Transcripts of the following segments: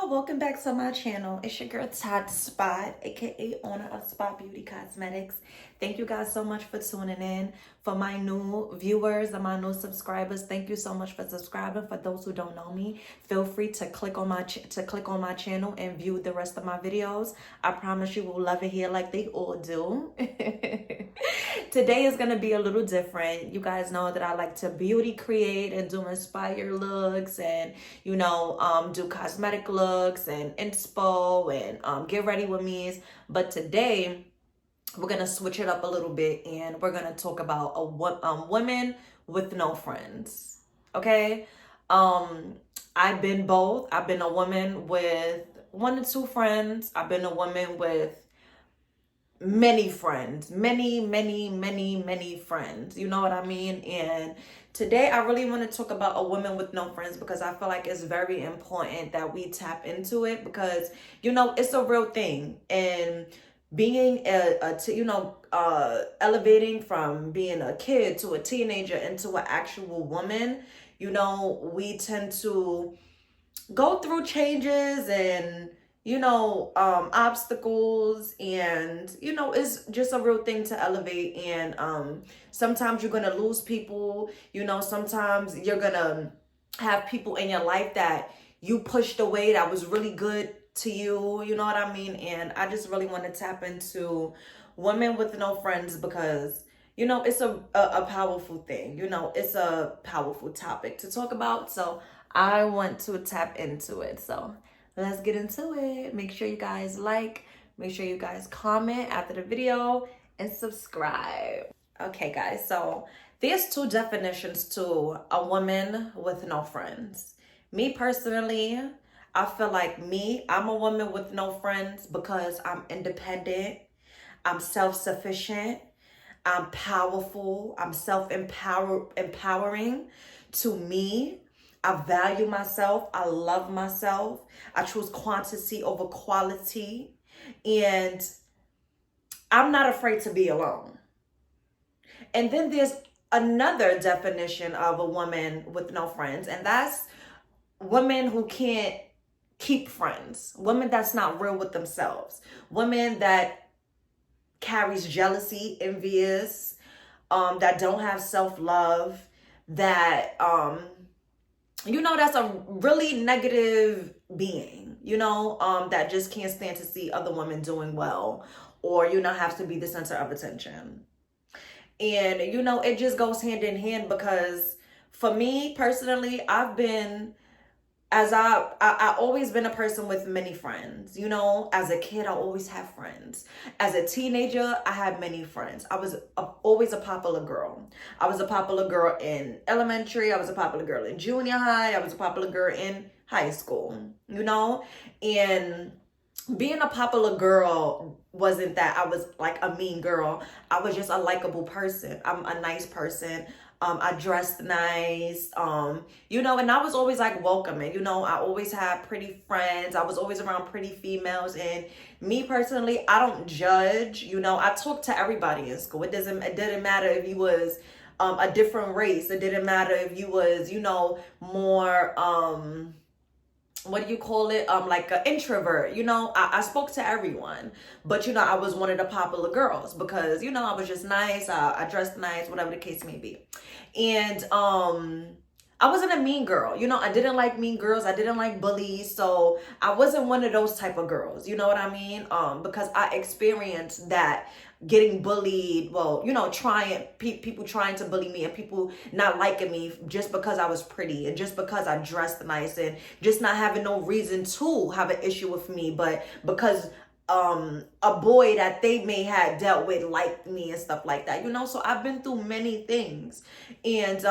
y'all, welcome back to my channel. It's your girl Todd Spot, aka owner of Spot Beauty Cosmetics. Thank you guys so much for tuning in. For my new viewers and my new subscribers, thank you so much for subscribing. For those who don't know me, feel free to click on my channel and view the rest of my videos. I promise you will love it here like they all do. Today is gonna be a little different. You guys know that I like to beauty create and do inspire looks and do cosmetic looks and inspo and get ready with me's. But today we're gonna switch it up a little bit and we're gonna talk about women with no friends. Okay. I've been both. I've been a woman with 1 to 2 friends. I've been a woman with many friends, many friends, you know what I mean? And today I really want to talk about a woman with no friends because I feel like it's very important that we tap into it because it's a real thing. And being elevating from being a kid to a teenager into an actual woman, we tend to go through changes and obstacles, and it's just a real thing to elevate. And sometimes you're gonna lose people, sometimes you're gonna have people in your life that you pushed away that was really good to you, you know what I mean? And I just really want to tap into women with no friends because it's a powerful thing, it's a powerful topic to talk about, so I want to tap into it. So let's get into it. Make sure you guys make sure you guys comment after the video and subscribe. Okay guys, so there's 2 definitions to a woman with no friends. Me personally, I feel like I'm a woman with no friends because I'm independent, I'm self-sufficient, I'm powerful, I'm empowering. To me, I value myself. I love myself. I choose quantity over quality. And I'm not afraid to be alone. And then there's another definition of a woman with no friends. And that's women who can't keep friends. Women that's not real with themselves. Women that carries jealousy, envious, that don't have self-love, that that's a really negative being, that just can't stand to see other women doing well or, have to be the center of attention. And, it just goes hand in hand because for me personally, I always been a person with many friends. As a kid, I always have friends. As a teenager, I had many friends. I was always a popular girl. I was a popular girl in elementary. I was a popular girl in junior high. I was a popular girl in high school, and being a popular girl wasn't that I was like a mean girl. I was just a likable person. I'm a nice person. I dressed nice, and I was always like welcoming, I always had pretty friends. I was always around pretty females. And me personally, I don't judge, I talk to everybody in school. It didn't matter if you was a different race. It didn't matter if you was, more, what do you call it? Like an introvert, I spoke to everyone, but I was one of the popular girls because, I was just nice. I dressed nice, whatever the case may be. And, I wasn't a mean girl, I didn't like mean girls. I didn't like bullies. So I wasn't one of those type of girls, you know what I mean? Because I experienced that, getting bullied, people trying to bully me and people not liking me just because I was pretty and just because I dressed nice and just not having no reason to have an issue with me, but because a boy that they may have dealt with liked me and stuff like that, so I've been through many things. And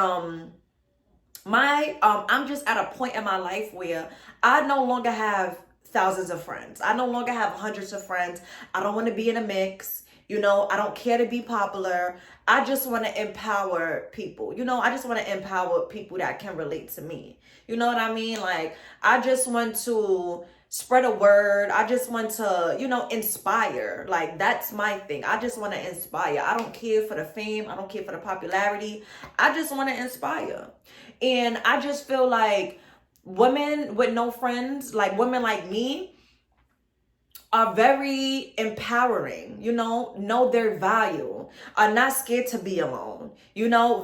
I'm just at a point in my life where I no longer have thousands of friends. I no longer have hundreds of friends. I don't want to be in a mix. I don't care to be popular. I just want to empower people. I just want to empower people that can relate to me. You know what I mean? Like, I just want to spread a word. I just want to, inspire. Like, that's my thing. I just want to inspire. I don't care for the fame. I don't care for the popularity. I just want to inspire. And I just feel like women with no friends, like women like me, are very empowering, know their value, are not scared to be alone,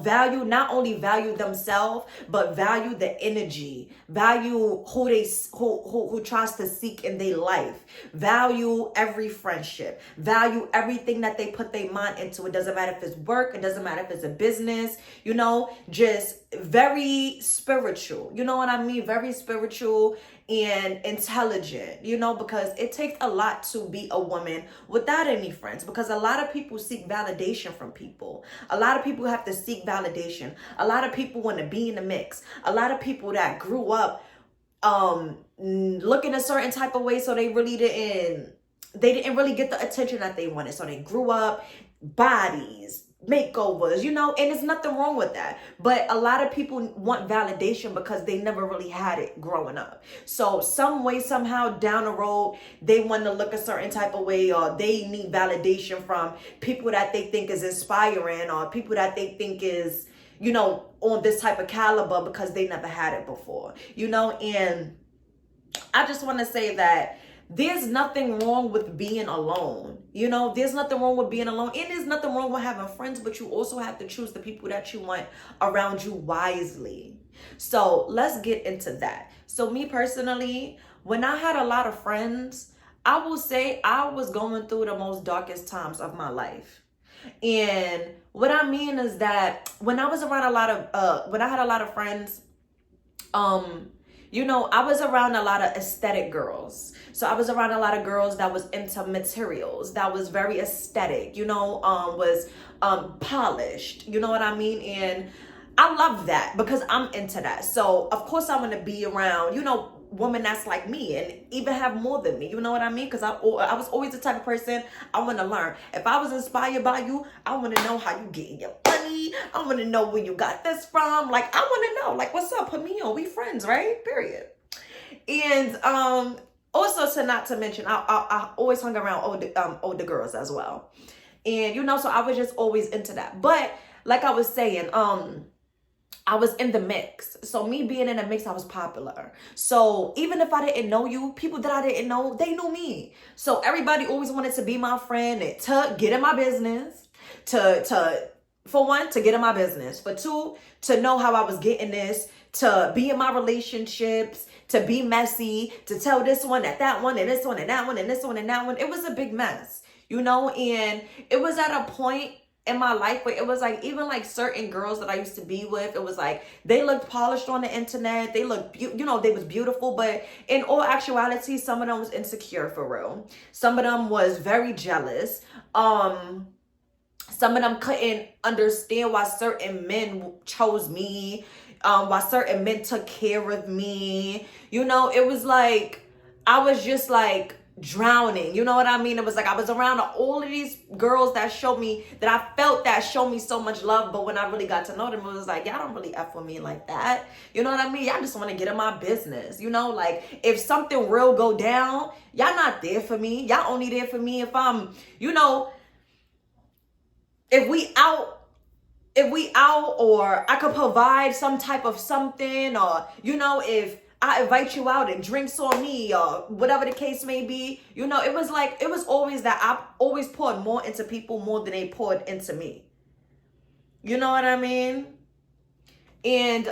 value, not only value themselves, but value the energy, value who tries to seek in their life, value every friendship, value everything that they put their mind into. It doesn't matter if it's work, it doesn't matter if it's a business, just very spiritual, you know what I mean? Very spiritual and intelligent, because it takes a lot to be a woman without any friends, because a lot of people seek validation from people. A lot of people have to seek validation. A lot of people want to be in the mix. A lot of people that grew up looking a certain type of way, so they didn't really get the attention that they wanted. So they grew up bodies, makeovers, and there's nothing wrong with that. But a lot of people want validation because they never really had it growing up. So some way, somehow down the road, they want to look a certain type of way, or they need validation from people that they think is inspiring, or people that they think is, on this type of caliber, because they never had it before, and I just want to say that there's nothing wrong with being alone. There's nothing wrong with being alone. And there's nothing wrong with having friends, but you also have to choose the people that you want around you wisely. So let's get into that. So me personally, when I had a lot of friends, I will say I was going through the most darkest times of my life. And what I mean is that when I was around when I had a lot of friends, I was around a lot of aesthetic girls. So I was around a lot of girls that was into materials, that was very aesthetic, was polished, you know what I mean? And I love that because I'm into that. So of course I want to be around, women that's like me and even have more than me, you know what I mean? Because I was always the type of person, I want to learn. If I was inspired by you, I want to know how you getting your money. I want to know where you got this from. Like, I want to know, like, what's up? Put me on. We friends, right? Period. And also, not to mention, I always hung around older girls as well. And so I was just always into that. But like I was saying, I was in the mix. So me being in the mix, I was popular. So even if I didn't know you, people that I didn't know, they knew me. So everybody always wanted to be my friend, and to get in my business, for one, to get in my business. For two, to know how I was getting this, to be in my relationships, to be messy, to tell this one that one, and this one and that one, and this one and that one. It was a big mess, and it was at a point in my life where it was like, even like certain girls that I used to be with, it was like they looked polished on the internet, they looked they was beautiful, but in all actuality, some of them was insecure for real. Some of them was very jealous. Some of them couldn't understand why certain men chose me, why certain men took care of me. It was like I was just like drowning, you know what I mean? It was like I was around all of these girls that showed me, that I felt that showed me so much love, but when I really got to know them, it was like, y'all don't really F with me like that, you know what I mean? Y'all just want to get in my business, like if something real go down, y'all not there for me. Y'all only there for me if I'm, if we out, or I could provide some type of something, or if I invite you out and drinks on me, or whatever the case may be, it was like, it was always that I always poured more into people more than they poured into me. You know what I mean? And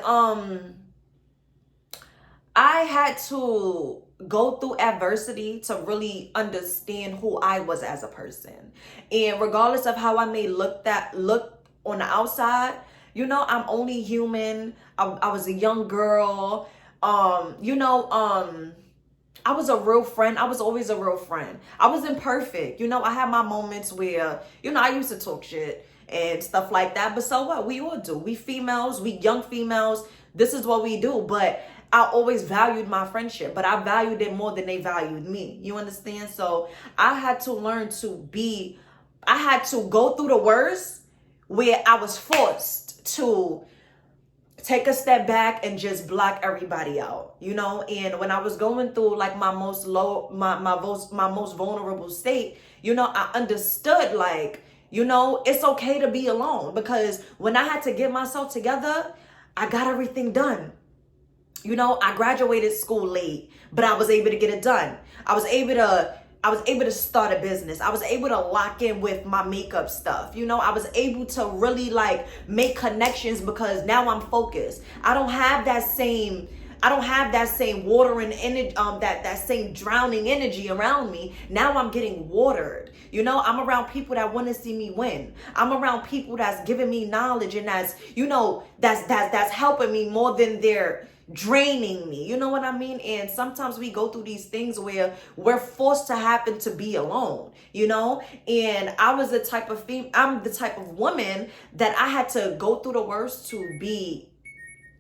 I had to go through adversity to really understand who I was as a person. And regardless of how I may look on the outside, I'm only human. I was a young girl. I was a real friend. I was always a real friend. I wasn't perfect. I had my moments where, I used to talk shit and stuff like that. But so what? We all do. We females, we young females, this is what we do. But I always valued my friendship, but I valued it more than they valued me. You understand? So I had to learn I had to go through the worst where I was forced to take a step back and just block everybody out, and when I was going through like my most vulnerable state, I understood like, it's okay to be alone, because when I had to get myself together, I got everything done. You know, I graduated school late, but I was able to get it done. I was able to start a business. I was able to lock in with my makeup stuff. You know, I was able to really like make connections because now I'm focused. I don't have that same watering energy, that same drowning energy around me. Now I'm getting watered. You know, I'm around people that want to see me win. I'm around people that's giving me knowledge and that's helping me more than they're draining me. You know what I mean? And sometimes we go through these things where we're forced to happen to be alone, you know? And I'm the type of woman that I had to go through the worst to be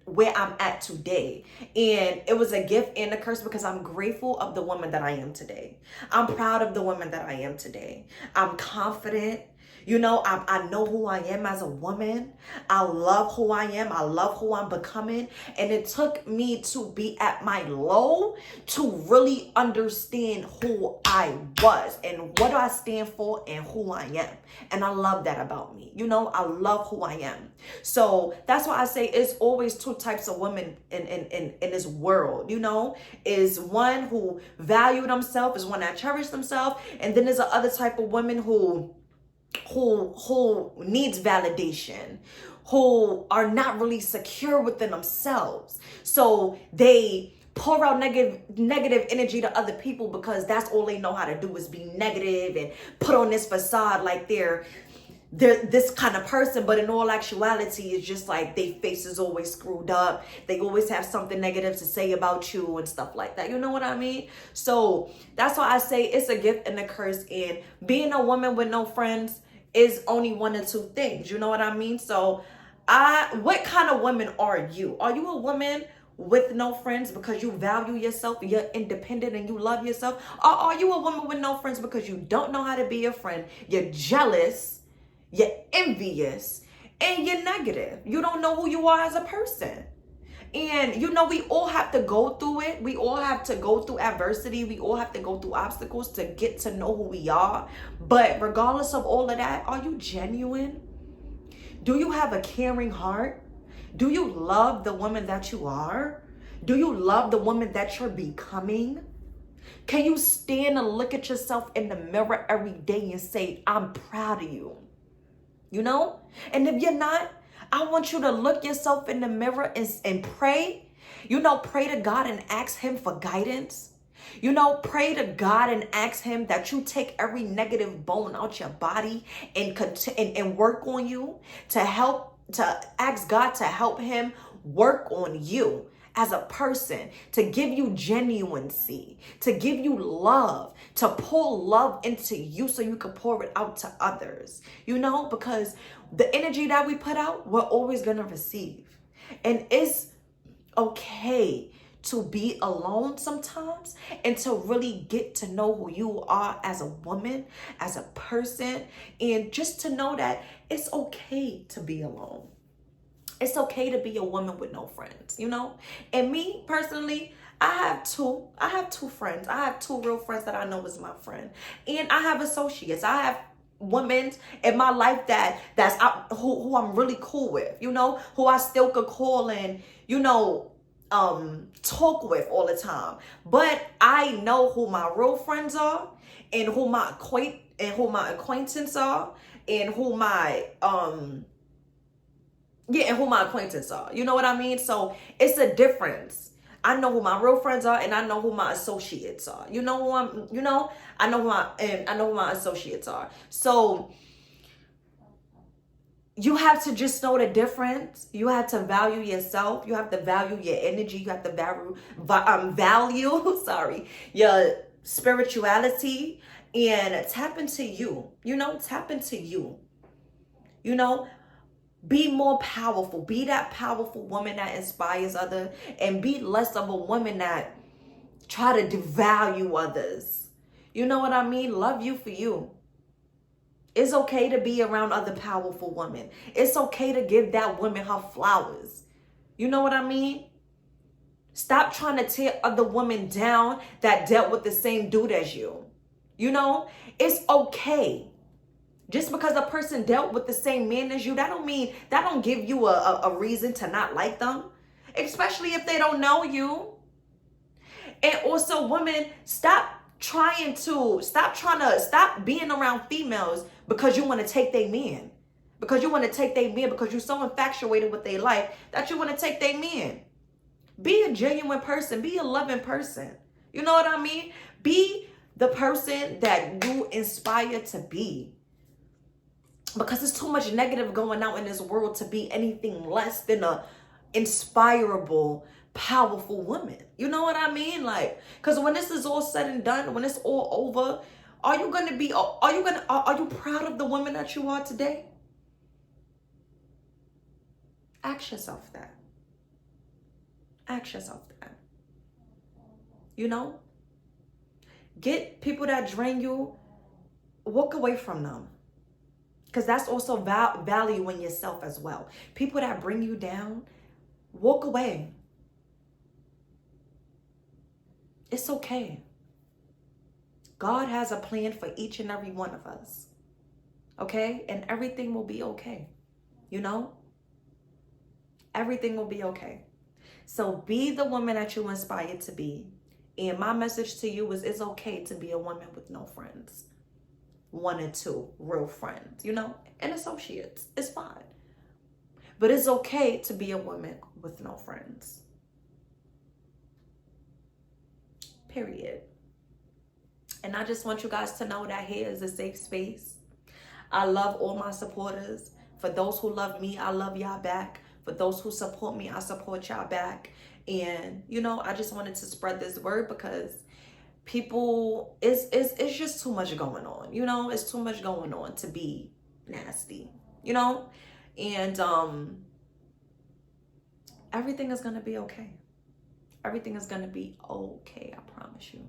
where I'm at today. And it was a gift and a curse because I'm grateful of the woman that I am today. I'm proud of the woman that I am today. I'm confident. You know, I know who I am as a woman. I love who I am. I love who I'm becoming. And it took me to be at my low to really understand who I was and what I stand for and who I am. And I love that about me. You know, I love who I am. So that's why I say it's always two types of women in this world, you know, is one who value themselves, is one that cherish themselves. And then there's the other type of women who needs validation, who are not really secure within themselves. So they pour out negative energy to other people because that's all they know how to do is be negative and put on this facade like they're this kind of person, but in all actuality, it's just like their face is always screwed up. They always have something negative to say about you and stuff like that. You know what I mean? So that's why I say it's a gift and a curse. And being a woman with no friends is only one or two things. You know what I mean? So what kind of woman are you? Are you a woman with no friends because you value yourself, you're independent and you love yourself? Or are you a woman with no friends because you don't know how to be a friend? You're jealous, you're envious, and you're negative. You don't know who you are as a person. And you know, we all have to go through it. We all have to go through adversity. We all have to go through obstacles to get to know who we are. But regardless of all of that, are you genuine? Do you have a caring heart? Do you love the woman that you are? Do you love the woman that you're becoming? Can you stand and look at yourself in the mirror every day and say, I'm proud of you? You know? And if you're not, I want you to look yourself in the mirror and pray. You know, pray to God and ask him for guidance. You know, pray to God and ask him that you take every negative bone out your body and work on you, to ask God to help him work on you as a person, to give you genuineness, to give you love, to pour love into you so you can pour it out to others, you know, because the energy that we put out, we're always going to receive. And it's okay to be alone sometimes and to really get to know who you are as a woman, as a person, and just to know that it's okay to be alone. It's okay to be a woman with no friends, you know? And me personally, I have two friends. I have two real friends that I know is my friend. And I have associates. I have women in my life who I'm really cool with, you know, who I still could call and, you know, talk with all the time. But I know who my real friends are and who my acquaintances are and who my acquaintances are. You know what I mean? So it's a difference. I know who my real friends are and I know who my associates are. I know who my associates are. So you have to just know the difference. You have to value yourself. You have to value your energy. You have to value your spirituality and tap into you. Tap into you. Be more powerful. Be that powerful woman that inspires others, and be less of a woman that try to devalue others. You know what I mean? Love you for you. It's okay to be around other powerful women. It's okay to give that woman her flowers. You know what I mean? Stop trying to tear other women down that dealt with the same dude as you. It's okay. Just because a person dealt with the same man as you, that don't give you a reason to not like them. especially if they don't know you. And also, women, stop being around females because you want to take their men. Because you want to take their men, because you're so infatuated with their life that you want to take their men. Be a genuine person. Be a loving person. You know what I mean? Be the person that you inspire to be. Because there's too much negative going out in this world to be anything less than a inspirable, powerful woman. You know what I mean? Like, because when this is all said and done, when it's all over, are you proud of the woman that you are today? Ask yourself that. Ask yourself that. You know? Get people that drain you, walk away from them. Because that's also valuing yourself as well. People that bring you down, walk away. It's okay. God has a plan for each and every one of us. Okay? And everything will be okay. You know? Everything will be okay. So be the woman that you inspire to be. And my message to you is it's okay to be a woman with no friends. 1 or 2 real friends, you know, and associates. It's fine. But it's okay to be a woman with no friends. Period. And I just want you guys to know that here is a safe space. I love all my supporters. For those who love me, I love y'all back. For those who support me, I support y'all back. And, you know, I just wanted to spread this word because people, it's just too much going on. You know, it's too much going on to be nasty, you know? And everything is going to be okay. Everything is going to be okay, I promise you.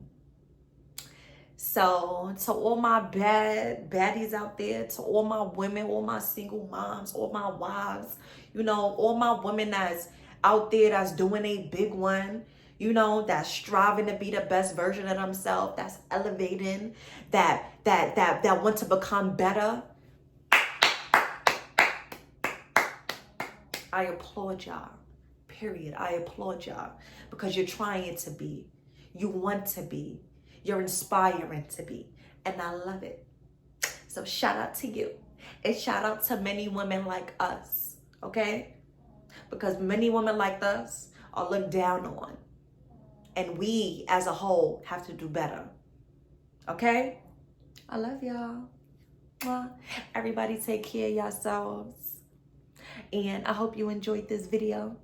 So to all my baddies out there, to all my women, all my single moms, all my wives, you know, all my women that's out there that's doing a big one, you know, that's striving to be the best version of themselves, that's elevating, that want to become better. I applaud y'all. Period. I applaud y'all because you're trying to be. You want to be. You're inspiring to be. And I love it. So shout out to you. And shout out to many women like us. Okay? Because many women like us are looked down on. And we, as a whole, have to do better. Okay? I love y'all. Well, everybody take care of yourselves. And I hope you enjoyed this video.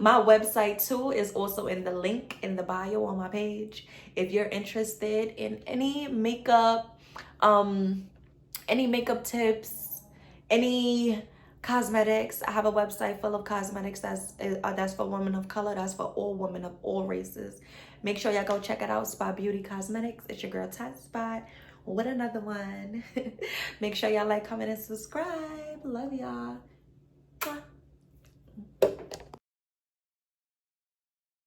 My website too is also in the link in the bio on my page. If you're interested in any makeup tips, any cosmetics, I have a website full of cosmetics that's for women of color, that's for all women of all races. Make sure y'all go check it out. Spot Beauty Cosmetics. It's your girl Tat Spot with another one. Make sure y'all like, comment, and subscribe. Love y'all.